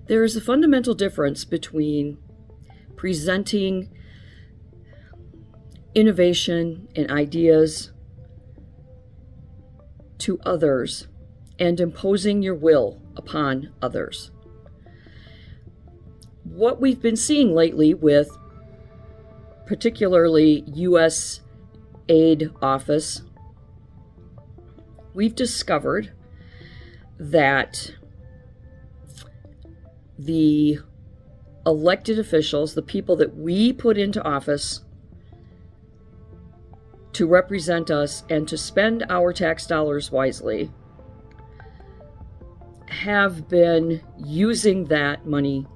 There is a fundamental difference between presenting innovation and ideas to others and imposing your will upon others. What we've been seeing lately with particularly U.S. Aid Office, we've discovered that the elected officials, the people that we put into office to represent us and to spend our tax dollars wisely, have been using that money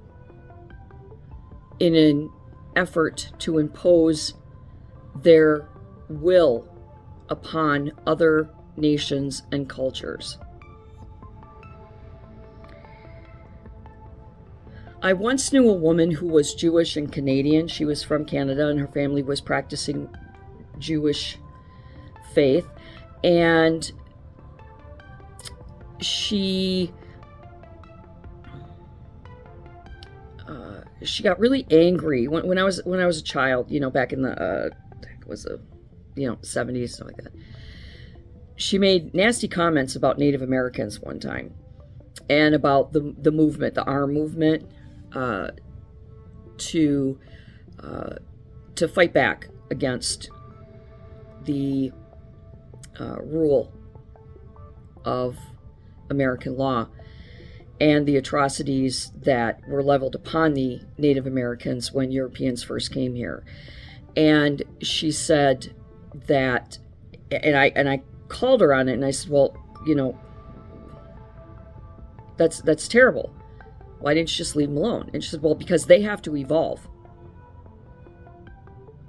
in an effort to impose their will upon other nations and cultures. I once knew a woman who was Jewish and Canadian. She was from Canada and her family was practicing Jewish faith, and she got really angry when I was a child, back in the it was a 70s, stuff like that. She made nasty comments about Native Americans one time, and about the movement, the ARM movement, to fight back against the rule of American law and the atrocities that were leveled upon the Native Americans when Europeans first came here. And she said that, and I called her on it, and I said, well, that's terrible. Why didn't you just leave them alone? And she said, well, because they have to evolve.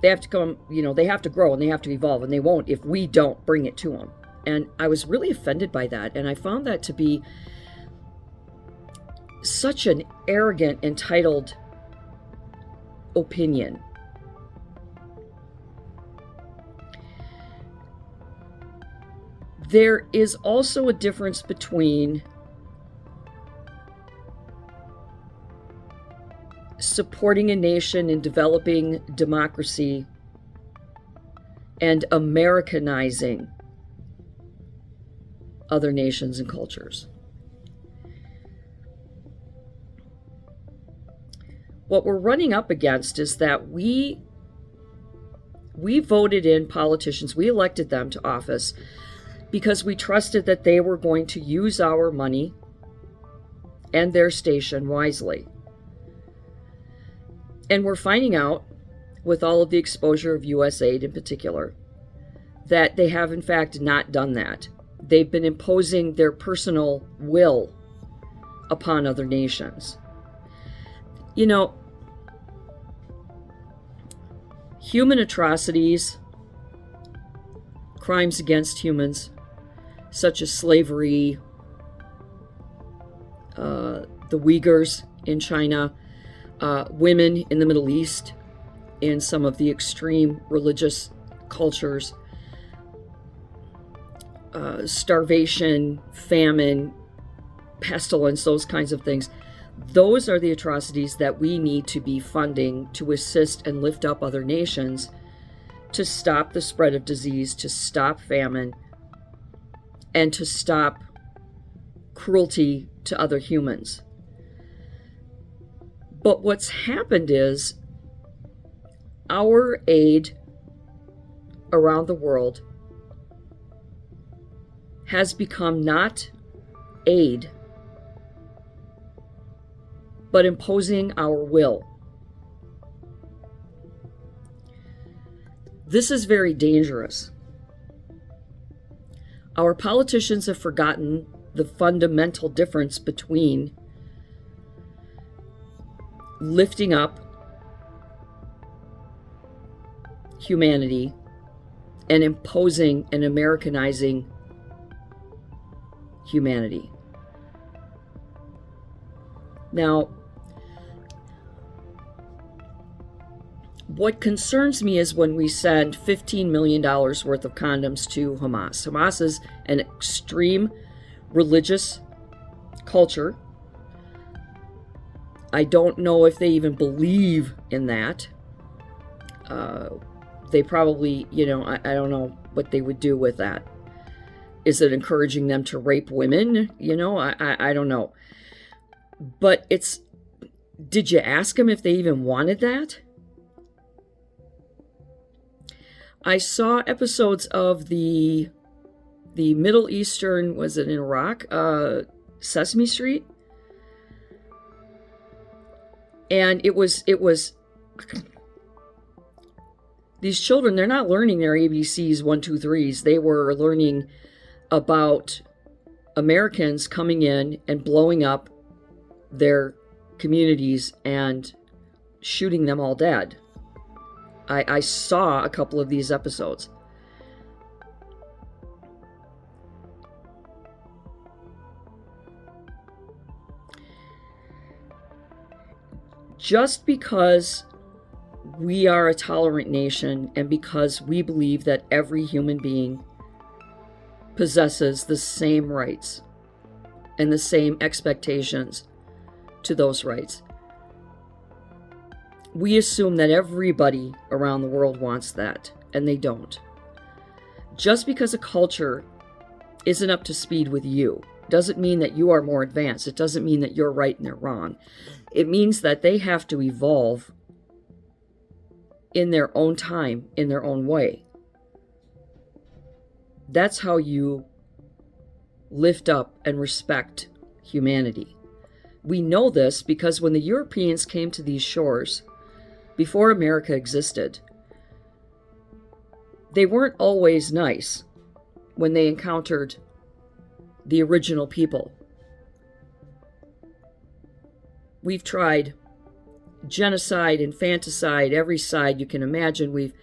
They have to come, they have to grow and they have to evolve, and they won't if we don't bring it to them. And I was really offended by that, and I found that to be such an arrogant, entitled opinion. There is also a difference between supporting a nation in developing democracy and Americanizing other nations and cultures. What we're running up against is that we voted in politicians, we elected them to office because we trusted that they were going to use our money and their station wisely. And we're finding out, with all of the exposure of U.S. aid in particular, that they have in fact not done that. They've been imposing their personal will upon other nations. Human atrocities, crimes against humans, such as slavery, the Uyghurs in China, women in the Middle East, in some of the extreme religious cultures, starvation, famine, pestilence, those kinds of things. Those are the atrocities that we need to be funding to assist and lift up other nations to stop the spread of disease, to stop famine, and to stop cruelty to other humans. But what's happened is our aid around the world has become not aid, but imposing our will. This is very dangerous. Our politicians have forgotten the fundamental difference between lifting up humanity and imposing and Americanizing humanity. Now, what concerns me is when we send $15 million worth of condoms to Hamas. Hamas is an extreme religious culture I don't know if they even believe in that. They probably, I don't know what they would do with that. Is it encouraging them to rape women? I don't know. But did you ask them if they even wanted that? I saw episodes of the Middle Eastern, was it in Iraq? Sesame Street? And it was these children, they're not learning their ABCs, 1, 2, 3s. They were learning about Americans coming in and blowing up their communities and shooting them all dead. I saw a couple of these episodes. Just because we are a tolerant nation and because we believe that every human being possesses the same rights and the same expectations to those rights, we assume that everybody around the world wants that, and they don't. Just because a culture isn't up to speed with you doesn't mean that you are more advanced. It doesn't mean that you're right and they're wrong. It means that they have to evolve in their own time, in their own way. That's how you lift up and respect humanity. We know this because when the Europeans came to these shores, before America existed, they weren't always nice when they encountered the original people. We've tried genocide, infanticide, every side you can imagine. We've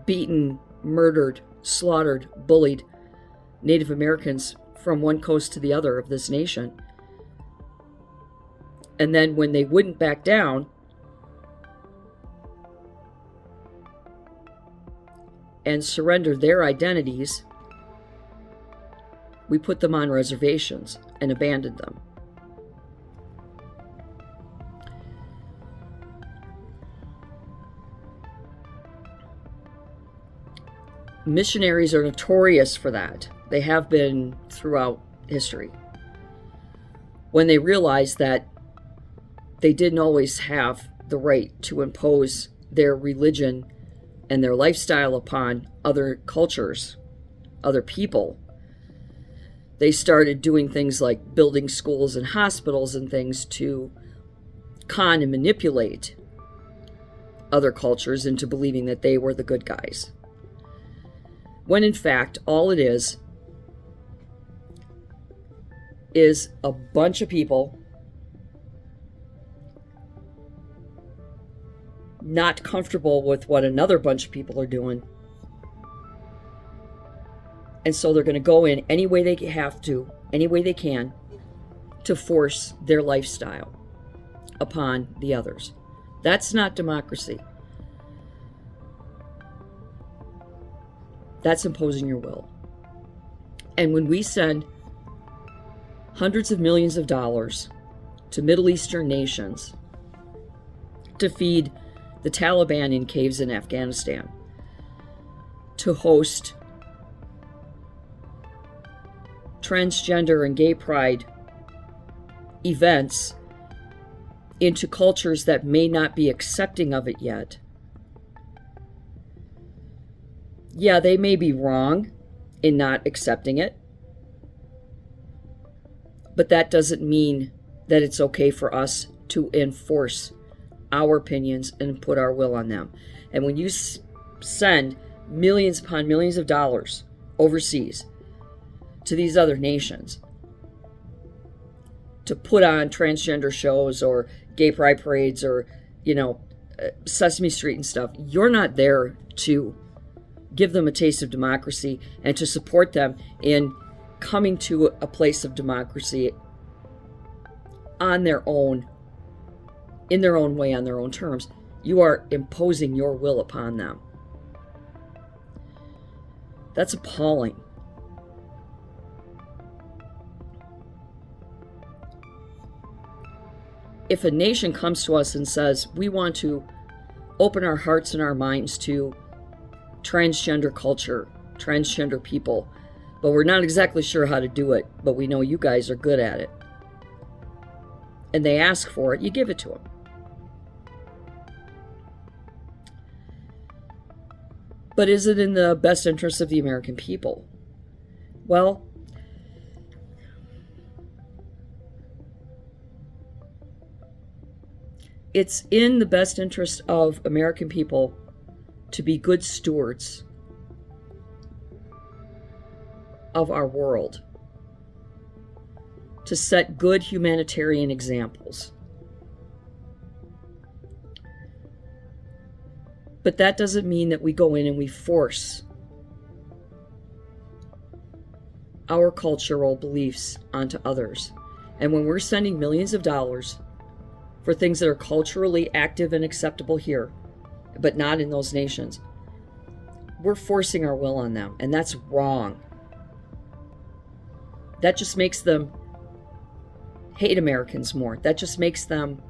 beaten, murdered, slaughtered, bullied Native Americans from one coast to the other of this nation. And then when they wouldn't back down and surrender their identities, we put them on reservations and abandoned them. Missionaries are notorious for that. They have been throughout history. When they realized that they didn't always have the right to impose their religion and their lifestyle upon other cultures, other people, they started doing things like building schools and hospitals and things to con and manipulate other cultures into believing that they were the good guys. When in fact, all it is a bunch of people not comfortable with what another bunch of people are doing. And so they're going to go in any way they have to, any way they can, to force their lifestyle upon the others. That's not democracy. That's imposing your will. And when we send hundreds of millions of dollars to Middle Eastern nations to feed the Taliban in caves in Afghanistan, to host transgender and gay pride events into cultures that may not be accepting of it yet. Yeah, they may be wrong in not accepting it, but that doesn't mean that it's okay for us to enforce our opinions and put our will on them. And when you send millions upon millions of dollars overseas to these other nations to put on transgender shows or gay pride parades or, Sesame Street and stuff, you're not there to give them a taste of democracy and to support them in coming to a place of democracy on their own, in their own way, on their own terms. You are imposing your will upon them. That's appalling. if a nation comes to us and says, we want to open our hearts and our minds to transgender culture, transgender people, but we're not exactly sure how to do it, but we know you guys are good at it, and they ask for it, you give it to them. But is it in the best interest of the American people? Well, it's in the best interest of American people to be good stewards of our world, to set good humanitarian examples. But that doesn't mean that we go in and we force our cultural beliefs onto others. And when we're sending millions of dollars for things that are culturally active and acceptable here, but not in those nations, we're forcing our will on them, and that's wrong. That just makes them hate Americans more. That just makes them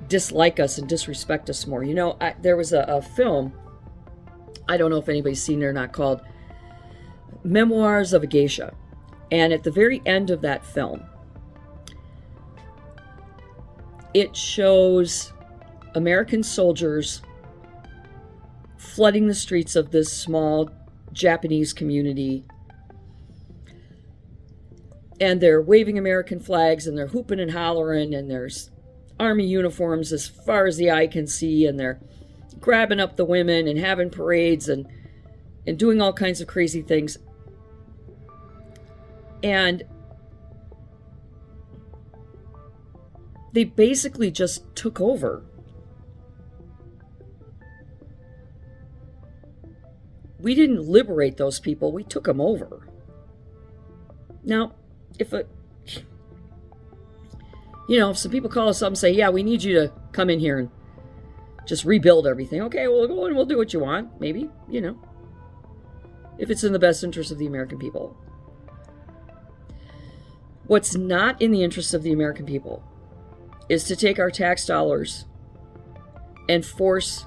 dislike us and disrespect us more. You know, there was a film, I don't know if anybody's seen it or not, called Memoirs of a Geisha. And at the very end of that film, it shows American soldiers flooding the streets of this small Japanese community. And they're waving American flags, and they're hooping and hollering, and there's army uniforms as far as the eye can see, and they're grabbing up the women and having parades and doing all kinds of crazy things. And they basically just took over. We didn't liberate those people, we took them over. Now, if some people call us up and say, yeah, we need you to come in here and just rebuild everything. Okay, we'll go and we'll do what you want, maybe, if it's in the best interest of the American people. What's not in the interest of the American people is to take our tax dollars and force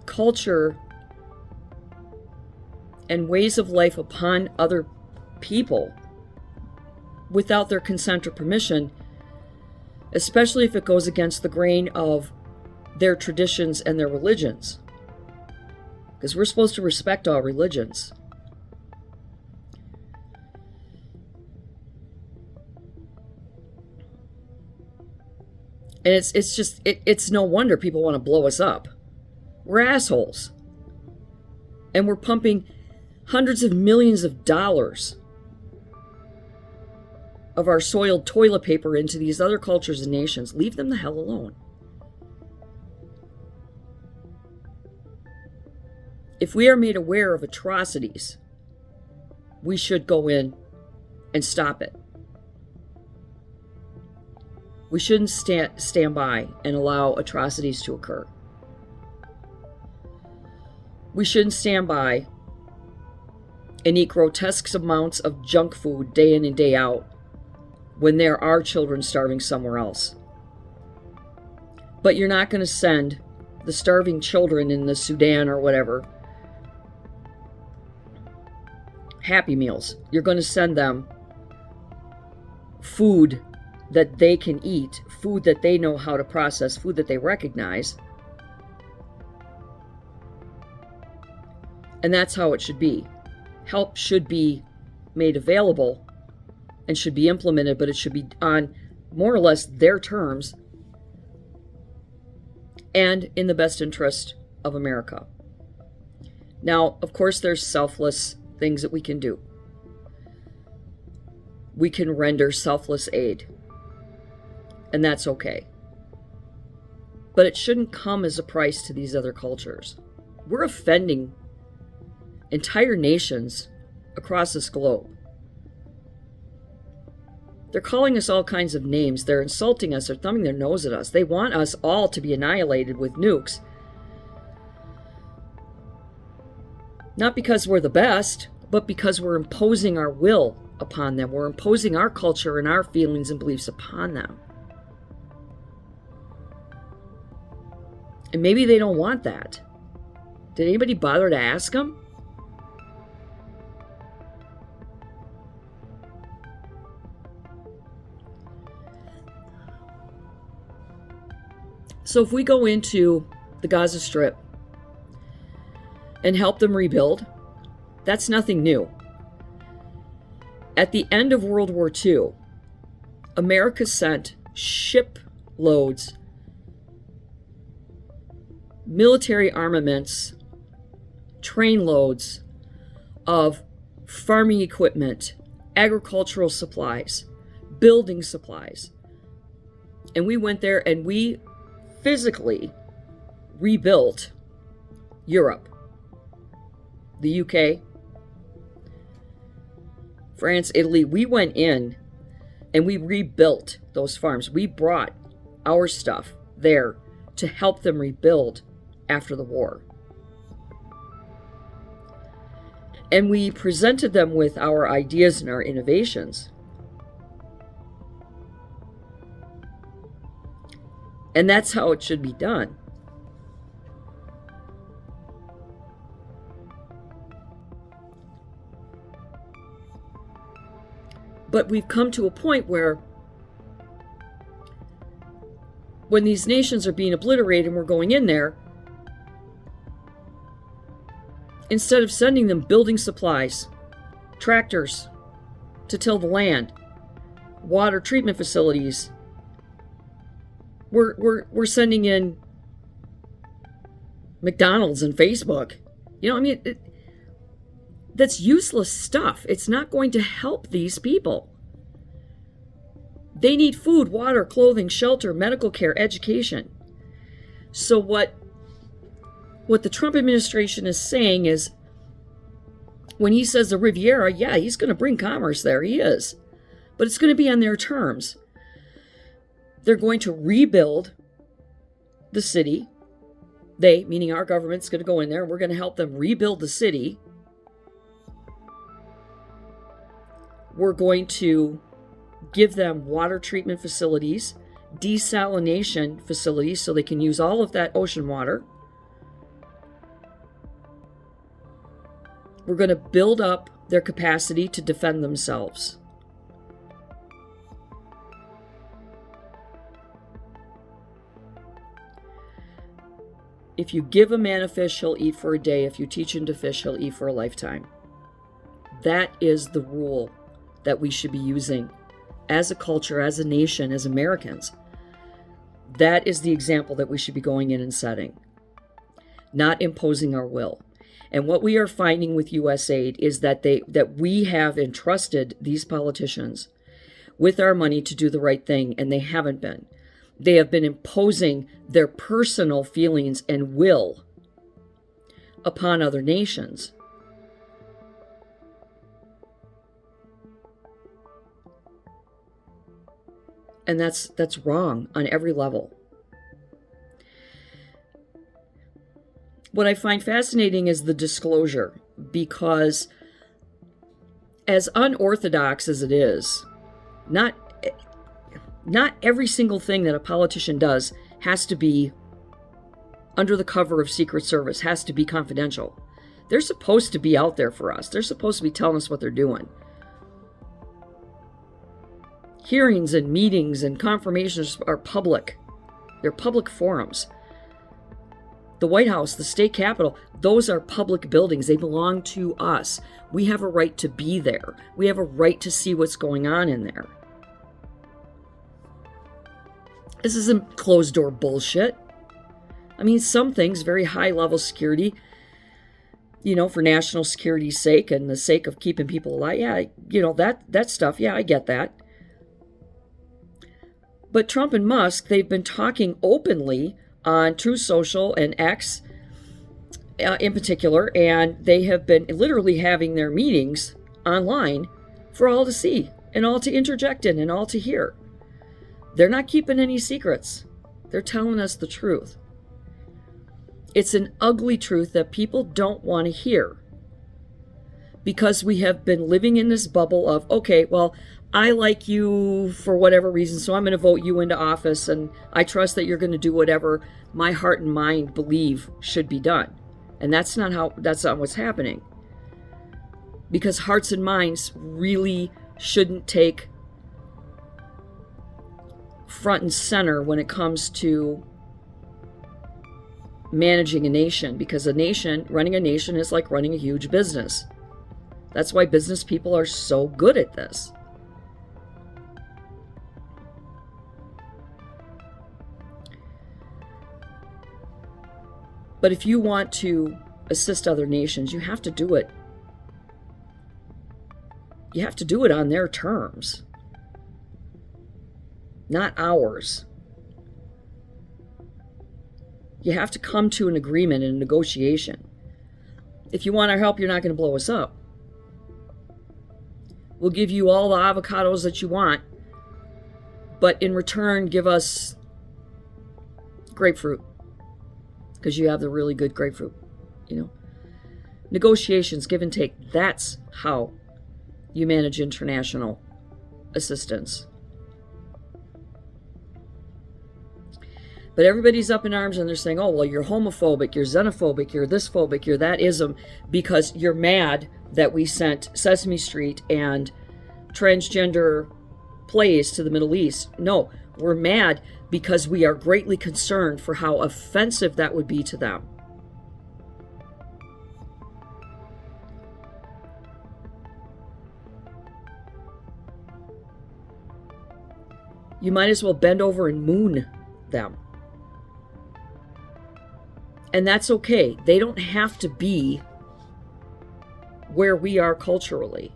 culture and ways of life upon other people without their consent or permission, especially if it goes against the grain of their traditions and their religions. Because we're supposed to respect all religions. And it's no wonder people want to blow us up. We're assholes. And we're pumping hundreds of millions of dollars of our soiled toilet paper into these other cultures and nations. Leave them the hell alone. If we are made aware of atrocities, we should go in and stop it. We shouldn't stand by and allow atrocities to occur. We shouldn't stand by and eat grotesque amounts of junk food day in and day out when there are children starving somewhere else. But you're not going to send the starving children in the Sudan or whatever Happy Meals. You're going to send them food that they can eat, food that they know how to process, food that they recognize. And that's how it should be. Help should be made available and should be implemented, but it should be on more or less their terms and in the best interest of America. Now, of course, there's selfless things that we can do. We can render selfless aid, and that's okay. But it shouldn't come as a price to these other cultures. We're offending entire nations across this globe. They're calling us all kinds of names. They're insulting us. They're thumbing their nose at us. They want us all to be annihilated with nukes. Not because we're the best, but because we're imposing our will upon them. We're imposing our culture and our feelings and beliefs upon them. And maybe they don't want that. Did anybody bother to ask them? So if we go into the Gaza Strip and help them rebuild, that's nothing new. At the end of World War II, America sent shiploads, military armaments, train loads of farming equipment, agricultural supplies, building supplies. And we went there and we physically rebuilt Europe, the UK, France, Italy. We went in and we rebuilt those farms. We brought our stuff there to help them rebuild after the war. And we presented them with our ideas and our innovations. And that's how it should be done. But we've come to a point where when these nations are being obliterated and we're going in there, instead of sending them building supplies, tractors to till the land, water treatment facilities, we're sending in McDonald's and Facebook. You know, I mean, that's useless stuff. It's not going to help these people. They need food, water, clothing, shelter, medical care, education. So what the Trump administration is saying is, when he says the Riviera, yeah, he's going to bring commerce there. He is. But it's going to be on their terms. They're going to rebuild the city. They, meaning our government's going to go in there and we're going to help them rebuild the city. We're going to give them water treatment facilities, desalination facilities so they can use all of that ocean water. We're going to build up their capacity to defend themselves. If you give a man a fish, he'll eat for a day. If you teach him to fish, he'll eat for a lifetime. That is the rule that we should be using as a culture, as a nation, as Americans. That is the example that we should be going in and setting, not imposing our will. And what we are finding with U.S. aid is that we have entrusted these politicians with our money to do the right thing, and they haven't been. They have been imposing their personal feelings and will upon other nations. And that's wrong on every level. What I find fascinating is the disclosure, because as unorthodox as it is, not every single thing that a politician does has to be under the cover of Secret Service, has to be confidential. They're supposed to be out there for us. They're supposed to be telling us what they're doing. Hearings and meetings and confirmations are public. They're public forums. The White House, the state capitol, those are public buildings. They belong to us. We have a right to be there. We have a right to see what's going on in there. This isn't closed door bullshit. I mean, some things, very high level security, for national security's sake and the sake of keeping people alive. Yeah, that stuff. Yeah, I get that. But Trump and Musk, they've been talking openly on Truth Social and X in particular, and they have been literally having their meetings online for all to see and all to interject in and all to hear. They're not keeping any secrets. They're telling us the truth. It's an ugly truth that people don't want to hear because we have been living in this bubble of, okay, well, I like you for whatever reason, so I'm going to vote you into office, and I trust that you're going to do whatever my heart and mind believe should be done. And that's not what's happening. Because hearts and minds really shouldn't take front and center when it comes to managing a nation, because running a nation is like running a huge business. That's why business people are so good at this. But if you want to assist other nations, you have to do it. You have to do it on their terms, not ours. You have to come to an agreement and a negotiation. If you want our help, you're not going to blow us up. We'll give you all the avocados that you want, but in return, give us grapefruit, because you have the really good grapefruit. Negotiations, give and take. That's how you manage international assistance. But everybody's up in arms and they're saying, oh, well, you're homophobic, you're xenophobic, you're this phobic, you're that ism, because you're mad that we sent Sesame Street and transgender plays to the Middle East. No, we're mad because we are greatly concerned for how offensive that would be to them. You might as well bend over and moon them. And that's okay. They don't have to be where we are culturally.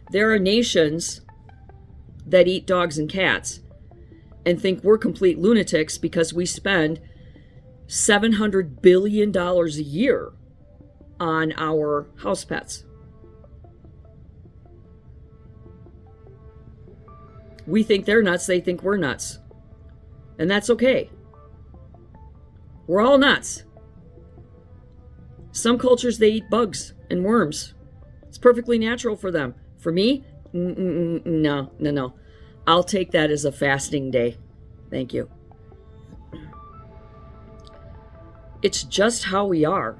There are nations that eat dogs and cats and think we're complete lunatics because we spend $700 billion a year on our house pets. We think they're nuts, they think we're nuts. And that's okay. We're all nuts. Some cultures, they eat bugs and worms. It's perfectly natural for them. For me, no. I'll take that as a fasting day. Thank you. It's just how we are.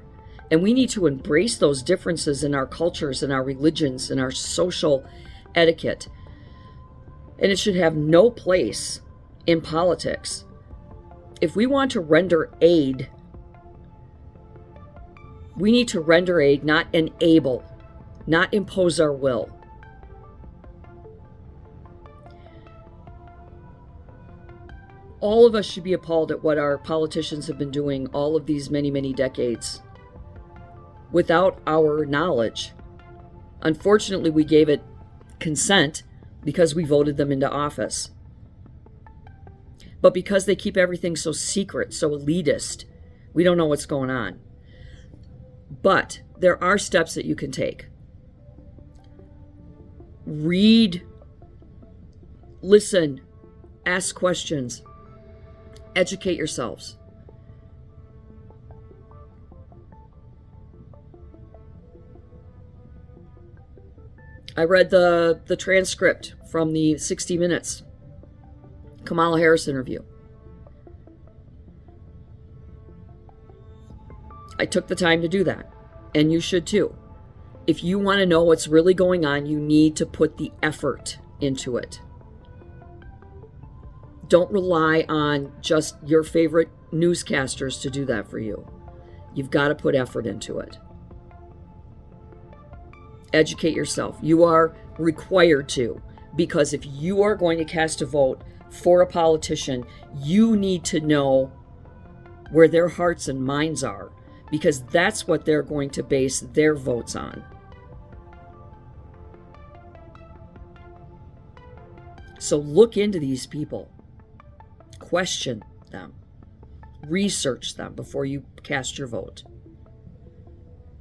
And we need to embrace those differences in our cultures and our religions and our social etiquette. And it should have no place in politics. If we want to render aid, we need to render aid, not enable, not impose our will. All of us should be appalled at what our politicians have been doing all of these many, many decades without our knowledge. Unfortunately, we gave it consent because we voted them into office. But because they keep everything so secret, so elitist, we don't know what's going on. But there are steps that you can take. Read, listen, ask questions, educate yourselves. I read the transcript from the 60 Minutes Kamala Harris interview. I took the time to do that, and you should too. If you want to know what's really going on, you need to put the effort into it. Don't rely on just your favorite newscasters to do that for you. You've got to put effort into it. Educate yourself. You are required to, because if you are going to cast a vote for a politician, you need to know where their hearts and minds are, because that's what they're going to base their votes on. So look into these people. Question them. Research them before you cast your vote.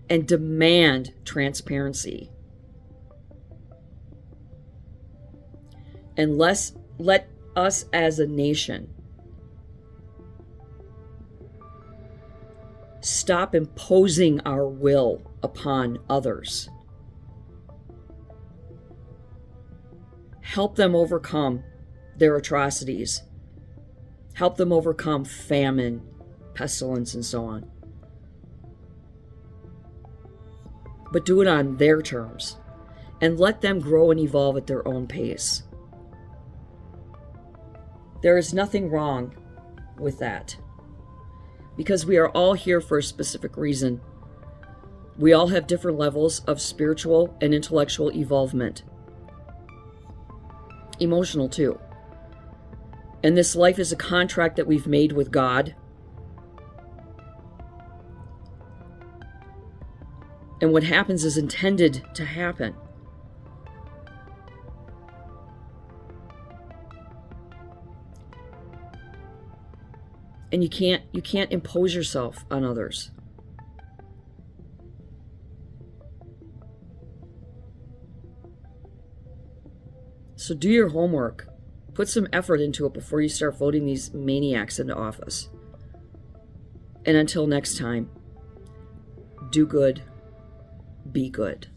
And demand transparency. And let us as a nation Stop imposing our will upon others. Help them overcome their atrocities. Help them overcome famine, pestilence, and so on. But do it on their terms, and let them grow and evolve at their own pace. There is nothing wrong with that, because we are all here for a specific reason. We all have different levels of spiritual and intellectual evolvement. Emotional too. And this life is a contract that we've made with God. And what happens is intended to happen. And you can't impose yourself on others. So do your homework. Put some effort into it before you start voting these maniacs into office. And until next time, do good, be good.